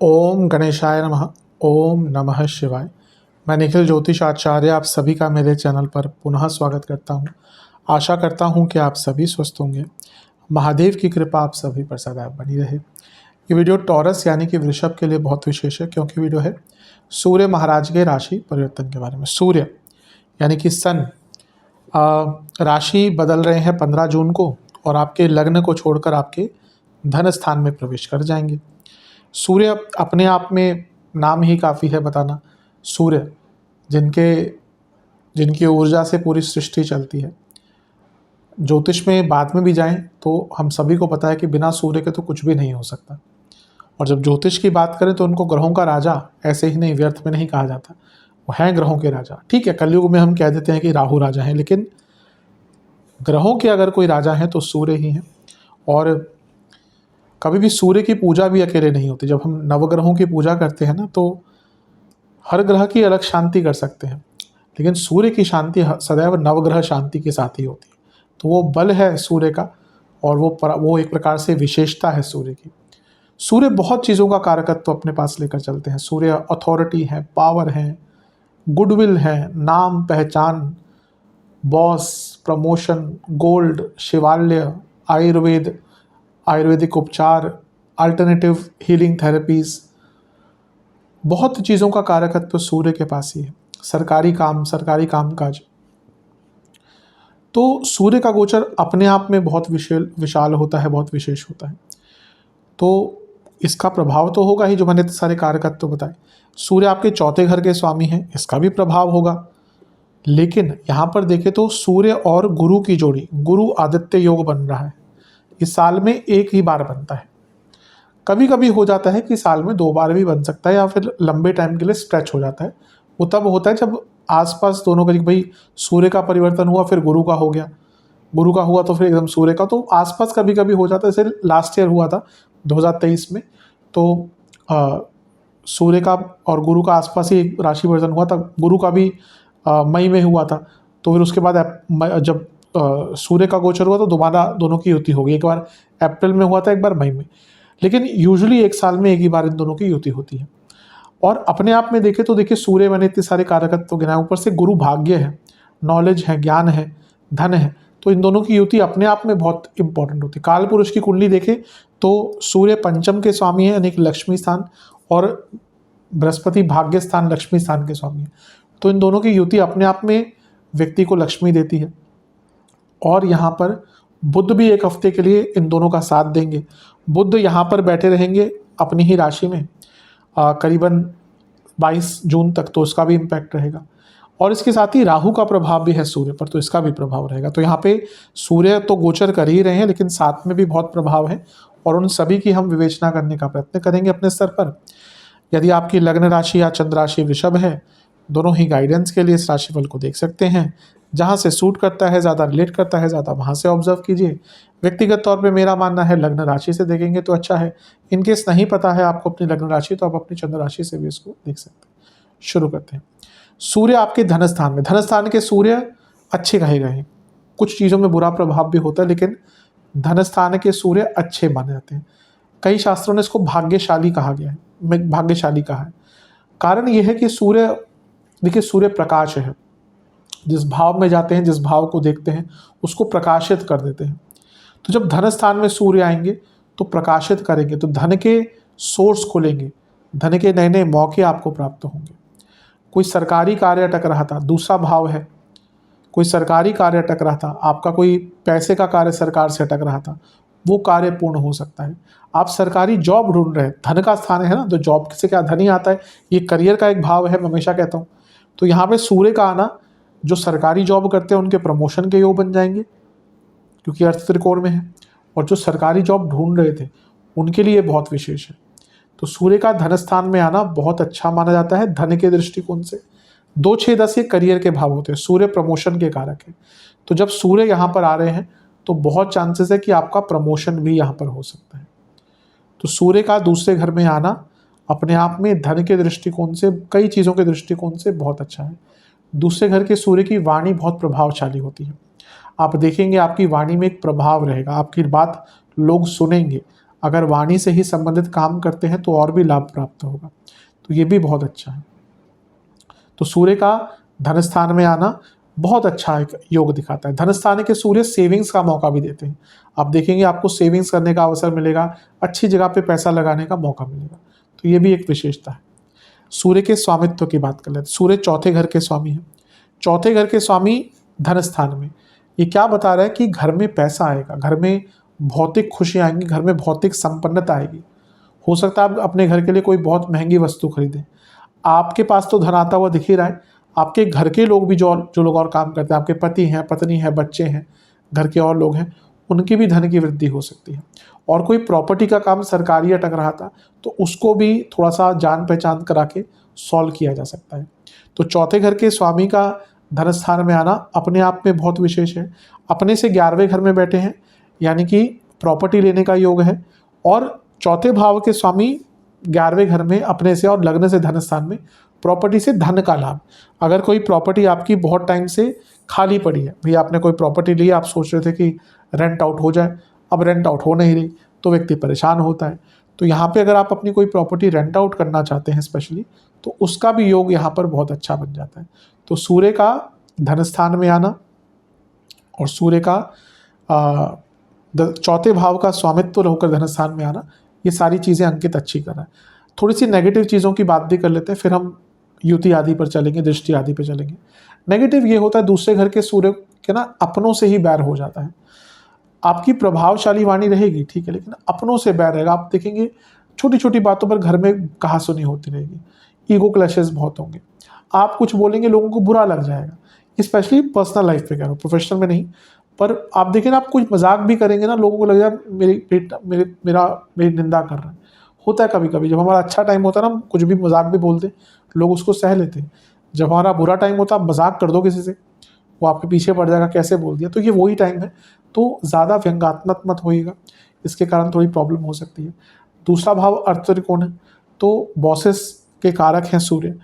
ओम गणेशाय नमः। ओम नमः शिवाय। मैं निखिल ज्योतिष आचार्य आप सभी का मेरे चैनल पर पुनः स्वागत करता हूं। आशा करता हूं कि आप सभी स्वस्थ होंगे। महादेव की कृपा आप सभी पर सदैव बनी रहे। ये वीडियो टॉरस यानी कि वृषभ के लिए बहुत विशेष है, क्योंकि वीडियो है सूर्य महाराज के राशि परिवर्तन के बारे में। सूर्य यानी कि सन राशि बदल रहे हैं 15 जून को, और आपके लग्न को छोड़कर आपके धन स्थान में प्रवेश कर जाएंगे। सूर्य अपने आप में नाम ही काफ़ी है बताना। सूर्य जिनकी ऊर्जा से पूरी सृष्टि चलती है। ज्योतिष में बाद में भी जाएं तो हम सभी को पता है कि बिना सूर्य के तो कुछ भी नहीं हो सकता। और जब ज्योतिष की बात करें तो उनको ग्रहों का राजा ऐसे ही नहीं, व्यर्थ में नहीं कहा जाता। वो हैं ग्रहों के राजा। ठीक है, कलयुग में हम कह देते हैं कि राहु राजा हैं, लेकिन ग्रहों के अगर कोई राजा हैं तो सूर्य ही हैं। और कभी भी सूर्य की पूजा भी अकेले नहीं होती। जब हम नवग्रहों की पूजा करते हैं ना, तो हर ग्रह की अलग शांति कर सकते हैं, लेकिन सूर्य की शांति सदैव नवग्रह शांति के साथ ही होती है। तो वो बल है सूर्य का, और वो एक प्रकार से विशेषता है सूर्य की। सूर्य बहुत चीज़ों का कारकत्व तो अपने पास लेकर चलते हैं। सूर्य अथॉरिटी है, पावर है, गुडविल है, नाम पहचान, बॉस, प्रमोशन, गोल्ड, शिवालय, आयुर्वेदिक उपचार, अल्टरनेटिव हीलिंग थेरेपीज, बहुत चीज़ों का कारकत्व सूर्य के पास ही है। सरकारी कामकाज। तो सूर्य का गोचर अपने आप में बहुत विशाल होता है, बहुत विशेष होता है। तो इसका प्रभाव तो होगा ही, जो मैंने सारे कारकत्व बताए। सूर्य आपके चौथे घर के स्वामी हैं, इसका भी प्रभाव होगा। लेकिन यहाँ पर देखें तो सूर्य और गुरु की जोड़ी, गुरु आदित्य योग बन रहा है। इस साल में एक ही बार बनता है। कभी कभी हो जाता है कि साल में 2 बार भी बन सकता है, या फिर लंबे टाइम के लिए स्ट्रेच हो जाता है। वो तब होता है जब आसपास दोनों का, भाई सूर्य का परिवर्तन हुआ फिर गुरु का हो गया, गुरु का हुआ तो फिर एकदम सूर्य का, तो आसपास कभी कभी हो जाता है। जैसे लास्ट ईयर हुआ था 2023 में, तो सूर्य का और गुरु का आसपास ही राशि परिवर्तन हुआ था। गुरु का भी मई में हुआ था, तो फिर उसके बाद जब सूर्य का गोचर हुआ तो दोबारा दोनों की युति हो गई। एक बार अप्रैल में हुआ था, एक बार मई में। लेकिन यूजुअली एक साल में एक ही बार इन दोनों की युति होती है। और अपने आप में देखें तो देखिए, सूर्य मैंने इतने सारे कारकत्व गिनाए, ऊपर से गुरु भाग्य है, नॉलेज है, ज्ञान है, धन है। तो इन दोनों की युति अपने आप में बहुत इंपॉर्टेंट होती है। काल पुरुष की कुंडली देखें तो सूर्य पंचम के स्वामी है, यानी कि लक्ष्मी स्थान, और बृहस्पति भाग्य स्थान, लक्ष्मी स्थान के स्वामी है। तो इन दोनों की युति अपने आप में व्यक्ति को लक्ष्मी देती है। और यहाँ पर बुध भी एक हफ्ते के लिए इन दोनों का साथ देंगे। बुध यहाँ पर बैठे रहेंगे अपनी ही राशि में करीबन 22 जून तक, तो इसका भी इम्पैक्ट रहेगा। और इसके साथ ही राहु का प्रभाव भी है सूर्य पर, तो इसका भी प्रभाव रहेगा। तो यहाँ पे सूर्य तो गोचर कर ही रहे हैं, लेकिन साथ में भी बहुत प्रभाव है, और उन सभी की हम विवेचना करने का प्रयत्न करेंगे अपने स्तर पर। यदि आपकी लग्न राशि या चंद्र राशि वृषभ है, दोनों ही गाइडेंस के लिए इस राशिफल को देख सकते हैं। जहाँ से सूट करता है, ज़्यादा रिलेट करता है, ज़्यादा वहाँ से ऑब्जर्व कीजिए। व्यक्तिगत तौर पे मेरा मानना है लग्न राशि से देखेंगे तो अच्छा है। इनकेस नहीं पता है आपको अपनी लग्न राशि, तो आप अपनी चंद्र राशि से भी इसको देख सकते हैं। शुरू करते हैं। सूर्य आपके धन स्थान में, धन स्थान के सूर्य अच्छे कहे गए हैं। कुछ चीज़ों में बुरा प्रभाव भी होता है, लेकिन धन स्थान के सूर्य अच्छे माने जाते हैं। कई शास्त्रों ने इसको भाग्यशाली कहा गया है, भाग्यशाली कहा है। कारण यह है कि सूर्य, देखिए सूर्य प्रकाश है। जिस भाव में जाते हैं, जिस भाव को देखते हैं, उसको प्रकाशित कर देते हैं। तो जब धन स्थान में सूर्य आएंगे तो प्रकाशित करेंगे, तो धन के सोर्स खुलेंगे, धन के नए नए मौके आपको प्राप्त होंगे। कोई सरकारी कार्य अटक रहा था, दूसरा भाव है, कोई सरकारी कार्य अटक रहा था, आपका कोई पैसे का कार्य सरकार से अटक रहा था, वो कार्य पूर्ण हो सकता है। आप सरकारी जॉब ढूंढ रहे हैं, धन का स्थान है ना, तो जॉब से क्या धन ही आता है, ये करियर का एक भाव है, मैं हमेशा कहता हूँ। तो यहाँ पे सूर्य का आना, जो सरकारी जॉब करते हैं उनके प्रमोशन के योग बन जाएंगे, क्योंकि अर्थ त्रिकोण में है। और जो सरकारी जॉब ढूंढ रहे थे उनके लिए बहुत विशेष है। तो सूर्य का धन स्थान में आना बहुत अच्छा माना जाता है धन के दृष्टिकोण से। 2, 6, 10 ये करियर के भाव होते हैं। सूर्य प्रमोशन के कारक है। तो जब सूर्य यहाँ पर आ रहे हैं तो बहुत चांसेस है कि आपका प्रमोशन भी यहाँ पर हो सकता है। तो सूर्य का दूसरे घर में आना अपने आप में धन के दृष्टिकोण से, कई चीज़ों के दृष्टिकोण से बहुत अच्छा है। दूसरे घर के सूर्य की वाणी बहुत प्रभावशाली होती है। आप देखेंगे आपकी वाणी में एक प्रभाव रहेगा, आपकी बात लोग सुनेंगे, अगर वाणी से ही संबंधित काम करते हैं तो और भी लाभ प्राप्त होगा, तो ये भी बहुत अच्छा है। तो सूर्य का धन स्थान में आना बहुत अच्छा एक योग दिखाता है। धन स्थान के सूर्य सेविंग्स का मौका भी देते हैं। आप देखेंगे आपको सेविंग्स करने का अवसर मिलेगा, अच्छी जगह पे पैसा लगाने का मौका मिलेगा, तो ये भी एक विशेषता है। सूर्य के स्वामित्व की बात कर लेते हैं। सूर्य चौथे घर के स्वामी हैं। चौथे घर के स्वामी धन स्थान में, ये क्या बता रहा है कि घर में पैसा आएगा, घर में भौतिक खुशियाँ आएंगी, घर में भौतिक संपन्नता आएगी। हो सकता है आप अपने घर के लिए कोई बहुत महंगी वस्तु खरीदें, आपके पास तो धन आता हुआ दिख ही रहा है, आपके घर के लोग भी जो लोग और काम करते हैं, आपके पति हैं, पत्नी है, बच्चे हैं, घर के और लोग हैं, उनकी भी धन की वृद्धि हो सकती है। और कोई प्रॉपर्टी का काम सरकारी अटक रहा था तो उसको भी थोड़ा सा जान पहचान करा के सॉल्व किया जा सकता है। तो चौथे घर के स्वामी का धन स्थान में आना अपने आप में बहुत विशेष है। अपने से 11वें घर में बैठे हैं, यानी कि प्रॉपर्टी लेने का योग है। और चौथे भाव के स्वामी 11वें घर में अपने से और लग्न से धन स्थान में, प्रॉपर्टी से धन का लाभ। अगर कोई प्रॉपर्टी आपकी बहुत टाइम से खाली पड़ी है, भैया आपने कोई प्रॉपर्टी ली, आप सोच रहे थे कि रेंट आउट हो जाए, अब रेंट आउट हो नहीं रही, तो व्यक्ति परेशान होता है। तो यहाँ पे अगर आप अपनी कोई प्रॉपर्टी रेंट आउट करना चाहते हैं स्पेशली, तो उसका भी योग यहाँ पर बहुत अच्छा बन जाता है। तो सूर्य का धन स्थान में आना और सूर्य का चौथे भाव का स्वामित्व होकर धन स्थान में आना, ये सारी चीज़ें अंकित अच्छी कर रहा है। थोड़ी सी नेगेटिव चीज़ों की बात भी कर लेते हैं, फिर हम युति आदि पर चलेंगे, दृष्टि आदि पर चलेंगे। नेगेटिव ये होता है दूसरे घर के सूर्य के ना अपनों से ही बैर हो जाता है। आपकी प्रभावशाली वाणी रहेगी, ठीक है, लेकिन अपनों से बैर रहेगा। आप देखेंगे छोटी छोटी बातों पर घर में कहा सुनी होती रहेगी, ईगो क्लैशेस बहुत होंगे, आप कुछ बोलेंगे लोगों को बुरा लग जाएगा। स्पेशली पर्सनल लाइफ पे कह रहा हूँ, प्रोफेशनल में नहीं। पर आप देखें ना, आप कुछ मजाक भी करेंगे ना, लोगों को लग जाए मेरी निंदा कर रहा है। होता है कभी कभी, जब हमारा अच्छा टाइम होता है ना, हम कुछ भी मजाक भी बोलते, लोग उसको सह लेते हैं। जब हमारा बुरा टाइम होता है, आप मजाक कर दो किसी से, वो आपके पीछे पड़ जाएगा, कैसे बोल दिया। तो ये वही टाइम है, तो ज़्यादा व्यंग्यात्मक मत होइएगा, इसके कारण थोड़ी प्रॉब्लम हो सकती है। दूसरा भाव अर्थ त्रिकोण है, तो बॉसेस के कारक हैं सूर्य,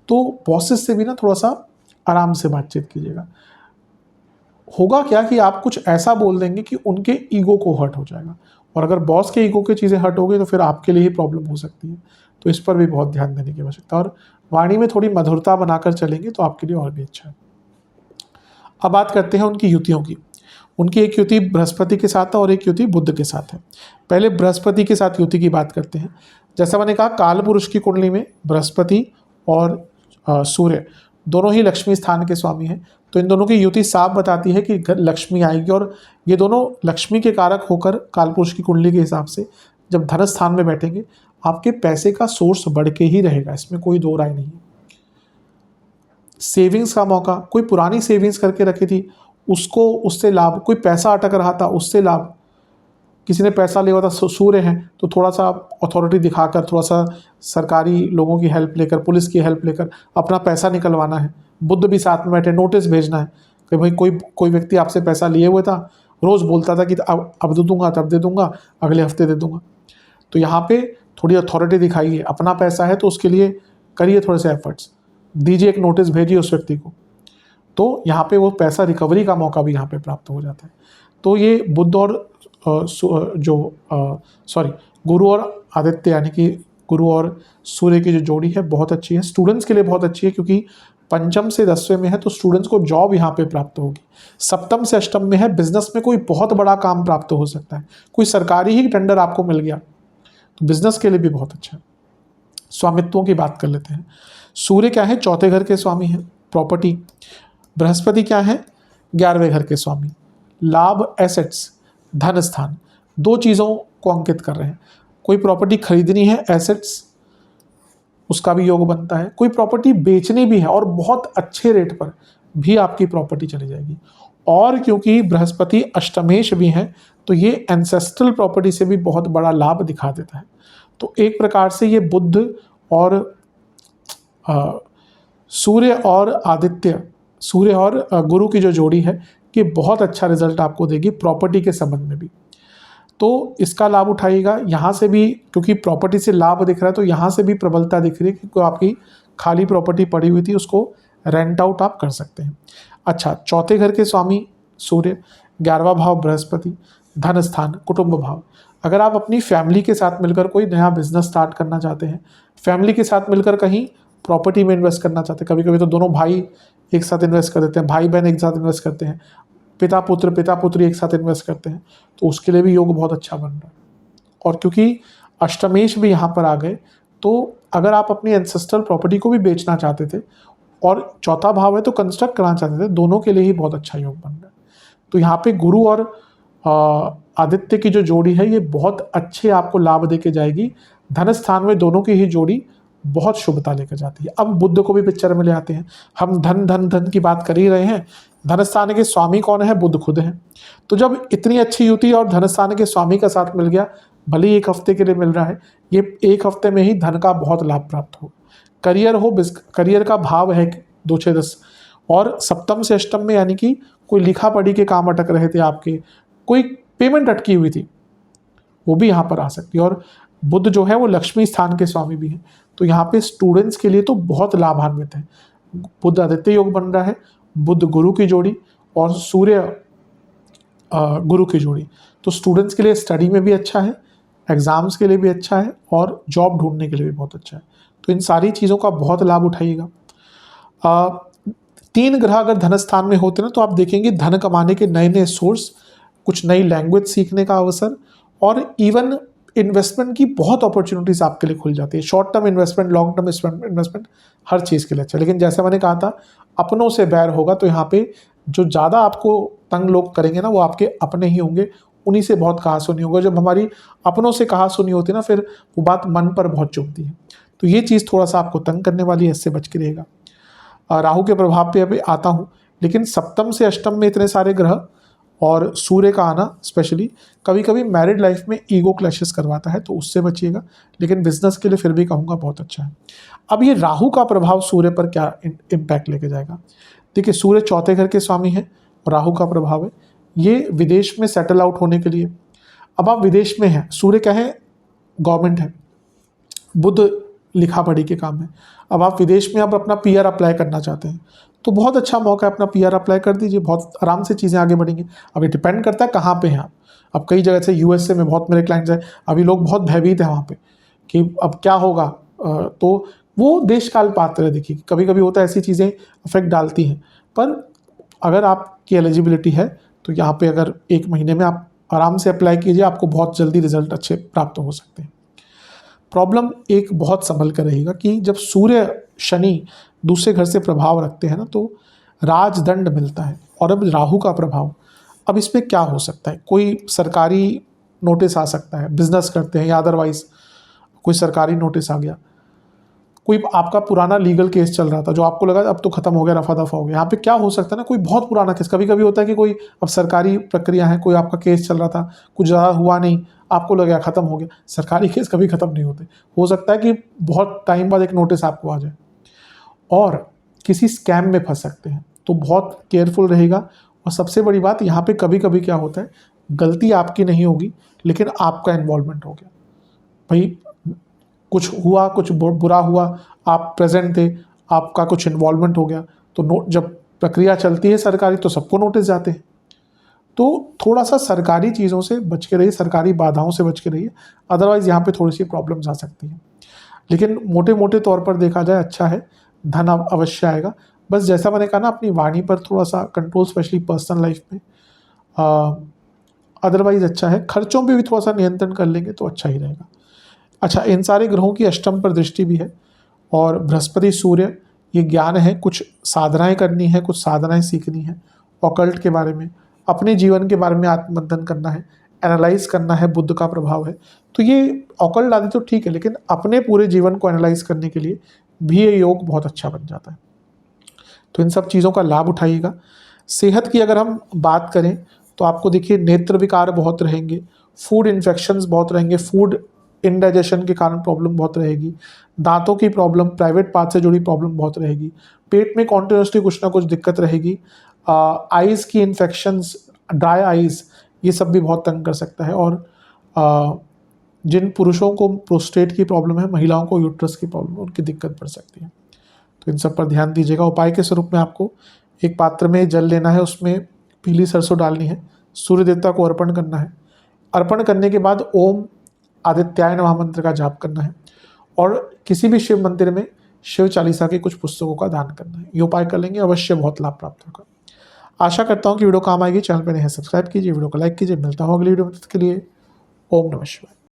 तो बॉसेस से भी ना थोड़ा सा आराम से बातचीत कीजिएगा। होगा क्या कि आप कुछ ऐसा बोल देंगे कि उनके ईगो को हर्ट हो जाएगा, और अगर बॉस के ईगो की चीज़ें हर्ट हो गई तो फिर आपके लिए ही प्रॉब्लम हो सकती है। तो इस पर भी बहुत ध्यान देने की आवश्यकता है, और वाणी में थोड़ी मधुरता बनाकर चलेंगे तो आपके लिए और भी अच्छा है। अब बात करते हैं उनकी युतियों की। उनकी एक युति बृहस्पति के साथ है और एक युति बुध के साथ है। पहले बृहस्पति के साथ युति की बात करते हैं। जैसा मैंने कहा, काल पुरुष की कुंडली में बृहस्पति और सूर्य दोनों ही लक्ष्मी स्थान के स्वामी हैं, तो इन दोनों की युति साफ बताती है कि लक्ष्मी आएगी, और ये दोनों लक्ष्मी के कारक होकर कालपुरुष की कुंडली के हिसाब से जब धन स्थान में बैठेंगे, आपके पैसे का सोर्स बढ़ के ही रहेगा, इसमें कोई दो राय नहीं है। सेविंग्स का मौका, कोई पुरानी सेविंग्स करके रखी थी उसको, उससे लाभ, कोई पैसा अटक रहा था उससे लाभ, किसी ने पैसा लिया हुआ था, सूर्य है तो थोड़ा सा अथॉरिटी दिखाकर, थोड़ा सा सरकारी लोगों की हेल्प लेकर, पुलिस की हेल्प लेकर अपना पैसा निकलवाना है। बुध भी साथ में बैठे, नोटिस भेजना है कि भाई कोई व्यक्ति आपसे पैसा लिए हुए था, रोज़ बोलता था कि अब दे दूंगा, तब दे दूंगा, अगले हफ्ते दे दूंगा। तो यहाँ पे थोड़ी अथॉरिटी दिखाइए, अपना पैसा है तो उसके लिए करिए थोड़े से एफर्ट्स, दीजिए, एक नोटिस भेजिए उस व्यक्ति को, तो यहाँ पे वो पैसा रिकवरी का मौका भी यहाँ पे प्राप्त हो जाता है। तो ये बुध और गुरु और आदित्य, यानी कि गुरु और सूर्य की जो जोड़ी है बहुत अच्छी है। स्टूडेंट्स के लिए बहुत अच्छी है, क्योंकि पंचम से 10वें में है तो स्टूडेंट्स को जॉब यहाँ पे प्राप्त होगी। सप्तम से अष्टम में है, बिजनेस में कोई बहुत बड़ा काम प्राप्त हो सकता है, कोई सरकारी ही टेंडर आपको मिल गया, तो बिजनेस के लिए भी बहुत अच्छा है। स्वामित्वों की बात कर लेते हैं। सूर्य क्या है, चौथे घर के स्वामी है, प्रॉपर्टी। बृहस्पति क्या है, 11वें घर के स्वामी, लाभ, एसेट्स, धन स्थान, दो चीज़ों को अंकित कर रहे हैं। कोई प्रॉपर्टी खरीदनी है, एसेट्स, उसका भी योग बनता है। कोई प्रॉपर्टी बेचनी भी है और बहुत अच्छे रेट पर भी आपकी प्रॉपर्टी चली जाएगी। और क्योंकि बृहस्पति अष्टमेश भी हैं, तो ये एंसेस्ट्रल प्रॉपर्टी से भी बहुत बड़ा लाभ दिखा देता है। तो एक प्रकार से ये बुध और सूर्य और आदित्य, सूर्य और गुरु की जो जोड़ी है, ये बहुत अच्छा रिजल्ट आपको देगी प्रॉपर्टी के संबंध में भी। तो इसका लाभ उठाइएगा। यहाँ से भी, क्योंकि प्रॉपर्टी से लाभ दिख रहा है, तो यहाँ से भी प्रबलता दिख रही है कि आपकी खाली प्रॉपर्टी पड़ी हुई थी, उसको रेंट आउट आप कर सकते हैं। अच्छा, चौथे घर के स्वामी सूर्य, 11वां भाव बृहस्पति, धन स्थान, कुटुंब भाव। अगर आप अपनी फैमिली के साथ मिलकर कोई नया बिजनेस स्टार्ट करना चाहते हैं, फैमिली के साथ मिलकर कहीं प्रॉपर्टी में इन्वेस्ट करना चाहते हैं, कभी कभी तो दोनों भाई एक साथ इन्वेस्ट कर देते हैं, भाई बहन एक साथ इन्वेस्ट करते हैं, पिता पुत्री एक साथ इन्वेस्ट करते हैं, तो उसके लिए भी योग बहुत अच्छा बन रहा है। और क्योंकि अष्टमेश भी यहाँ पर आ गए, तो अगर आप अपनी एंसेस्ट्रल प्रॉपर्टी को भी बेचना चाहते थे और चौथा भाव है तो कंस्ट्रक्ट कराना चाहते थे, दोनों के लिए ही बहुत अच्छा योग बन रहा है। तो यहाँ पे गुरु और आदित्य की जो जोड़ी है ये बहुत अच्छे आपको लाभ दे के जाएगी। धन स्थान में दोनों की ही जोड़ी बहुत शुभता लेकर जाती है। अब बुद्ध को भी पिक्चर में ले आते हैं। हम धन धन धन की बात कर ही रहे हैं, धन स्थान के स्वामी कौन है? बुद्ध खुद हैं। तो जब इतनी अच्छी युति और धन स्थान के स्वामी का साथ मिल गया, भले ही एक हफ्ते के लिए मिल रहा है, ये एक हफ्ते में ही धन का बहुत लाभ प्राप्त हो। करियर हो, करियर का भाव है 2 6 10 और सप्तम से अष्टम में, यानी कि कोई लिखा पढ़ी के काम अटक रहे थे आपके, कोई पेमेंट अटकी हुई थी, वो भी यहाँ पर आ सकती है। और बुद्ध जो है वो लक्ष्मी स्थान के स्वामी भी हैं, तो यहाँ पे स्टूडेंट्स के लिए तो बहुत लाभान्वित है। बुद्ध आदित्य योग बन रहा है, बुद्ध गुरु की जोड़ी और सूर्य गुरु की जोड़ी, तो स्टूडेंट्स के लिए स्टडी में भी अच्छा है, एग्जाम्स के लिए भी अच्छा है और जॉब ढूंढने के लिए भी बहुत अच्छा है। तो इन सारी चीज़ों का बहुत लाभ उठाइएगा। 3 ग्रह अगर धन स्थान में होते ना, तो आप देखेंगे धन कमाने के नए नए सोर्स, कुछ नई लैंग्वेज सीखने का अवसर और इवन इन्वेस्टमेंट की बहुत अपॉर्चुनिटीज आपके लिए खुल जाती है। Short term investment, long term investment, हर चीज़ के लिए अच्छा। लेकिन जैसे मैंने कहा था, अपनों से बैर होगा, तो यहाँ पे जो ज़्यादा आपको तंग लोग करेंगे ना, वो आपके अपने ही होंगे, उन्हीं से बहुत कहा सुनी होगा। जब हमारी अपनों से कहा सुनी होती है ना, फिर वो बात मन पर बहुत चुभती है। तो ये चीज़ थोड़ा सा आपको तंग करने वाली है, इससे बच के रहेगा। राहु के प्रभाव पे अभी आता हूँ, लेकिन सप्तम से अष्टम में इतने सारे ग्रह और सूर्य का आना स्पेशली कभी कभी मैरिड लाइफ में ईगो क्लैशेस करवाता है, तो उससे बचिएगा। लेकिन बिजनेस के लिए फिर भी कहूँगा बहुत अच्छा है। अब ये राहु का प्रभाव सूर्य पर क्या इम्पैक्ट लेके जाएगा? देखिए, सूर्य चौथे घर के स्वामी है और राहु का प्रभाव है, ये विदेश में सेटल आउट होने के लिए। अब आप विदेश में हैं, सूर्य क्या है? गवर्नमेंट है, बुध लिखा पढ़ी के काम है। अब आप विदेश में अब अपना पीआर अप्लाई करना चाहते हैं, तो बहुत अच्छा मौका है, अपना पीआर अप्लाई कर दीजिए, बहुत आराम से चीज़ें आगे बढ़ेंगी। अब ये डिपेंड करता है कहाँ पे हैं आप। अब कई जगह से यूएसए में बहुत मेरे क्लाइंट्स हैं, अभी लोग बहुत भयभीत हैं वहाँ पे कि अब क्या होगा। तो वो देश काल पात्र है। देखिए, कभी कभी होता है, ऐसी चीज़ें इफेक्ट डालती हैं, पर अगर आपकी एलिजिबिलिटी है तो यहाँ पे अगर 1 महीने में आप आराम से अप्लाई कीजिए, आपको बहुत जल्दी रिजल्ट अच्छे प्राप्त हो सकते हैं। प्रॉब्लम एक बहुत संभल कर रहेगा कि जब सूर्य शनि दूसरे घर से प्रभाव रखते हैं ना, तो राजदंड मिलता है। और अब राहु का प्रभाव, अब इसमें क्या हो सकता है? कोई सरकारी नोटिस आ सकता है, बिजनेस करते हैं या अदरवाइज कोई सरकारी नोटिस आ गया, कोई आपका पुराना लीगल केस चल रहा था जो आपको लगा अब तो खत्म हो गया, रफा दफा हो गया। यहाँ पे क्या हो सकता है ना, कोई बहुत पुराना केस, कभी कभी होता है कि कोई अब सरकारी प्रक्रिया है, कोई आपका केस चल रहा था, कुछ ज़्यादा हुआ नहीं, आपको लगा खत्म हो गया। सरकारी केस कभी खत्म नहीं होते, हो सकता है कि बहुत टाइम बाद एक नोटिस आपको आ जाए और किसी स्कैम में फंस सकते हैं, तो बहुत केयरफुल रहेगा। और सबसे बड़ी बात, यहाँ पे कभी कभी क्या होता है, गलती आपकी नहीं होगी लेकिन आपका इन्वॉल्वमेंट हो गया। भाई कुछ हुआ, कुछ बुरा हुआ, आप प्रेजेंट थे, आपका कुछ इन्वॉल्वमेंट हो गया, तो जब प्रक्रिया चलती है सरकारी तो सबको नोटिस जाते हैं। तो थोड़ा सा सरकारी चीज़ों से बच के रहिए, सरकारी बाधाओं से बच के रहिए, अदरवाइज़ यहाँ पे थोड़ी सी प्रॉब्लम्स आ सकती हैं। लेकिन मोटे मोटे तौर पर देखा जाए अच्छा है, धन अवश्य आएगा। बस जैसा मैंने कहा ना, अपनी वाणी पर थोड़ा सा कंट्रोल, स्पेशली पर्सनल लाइफ में। अदरवाइज अच्छा है, खर्चों पे भी थोड़ा सा नियंत्रण कर लेंगे तो अच्छा ही रहेगा। अच्छा, इन सारे ग्रहों की अष्टम पर दृष्टि भी है और बृहस्पति सूर्य, ये ज्ञान है, कुछ साधनाएं करनी है, कुछ साधनाएं सीखनी है, ऑकल्ट के बारे में, अपने जीवन के बारे में आत्ममंथन करना है, एनालाइज करना है, बुद्ध का प्रभाव है। तो ये ऑकल्ट आदि तो ठीक है, लेकिन अपने पूरे जीवन को एनालाइज करने के लिए भी ये योग बहुत अच्छा बन जाता है। तो इन सब चीज़ों का लाभ उठाइएगा। सेहत की अगर हम बात करें तो आपको देखिए, नेत्र विकार बहुत रहेंगे, फूड इन्फेक्शंस बहुत रहेंगे, फूड इनडाइजेशन के कारण प्रॉब्लम बहुत रहेगी, दांतों की प्रॉब्लम, प्राइवेट पार्ट से जुड़ी प्रॉब्लम बहुत रहेगी, पेट में कॉन्टिन्यूसली कुछ ना कुछ दिक्कत रहेगी, आइज़ की इन्फेक्शंस, ड्राई आइज़, ये सब भी बहुत तंग कर सकता है। और जिन पुरुषों को प्रोस्टेट की प्रॉब्लम है, महिलाओं को यूट्रस की प्रॉब्लम है, उनकी दिक्कत बढ़ सकती है। तो इन सब पर ध्यान दीजिएगा। उपाय के स्वरूप में आपको एक पात्र में जल लेना है, उसमें पीली सरसों डालनी है, सूर्य देवता को अर्पण करना है, अर्पण करने के बाद ओम आदित्याय नमः मंत्र का जाप करना है और किसी भी शिव मंदिर में शिव चालीसा के कुछ पुस्तकों का दान करना है। ये उपाय कर लेंगे, अवश्य बहुत लाभ प्राप्त होगा। आशा करता हूँ कि वीडियो काम आएगी। चैनल पर नहीं है सब्सक्राइब कीजिए, वीडियो को लाइक कीजिए। मिलता हूँ अगली वीडियो में, तब तक के लिए ओम नमः शिवाय।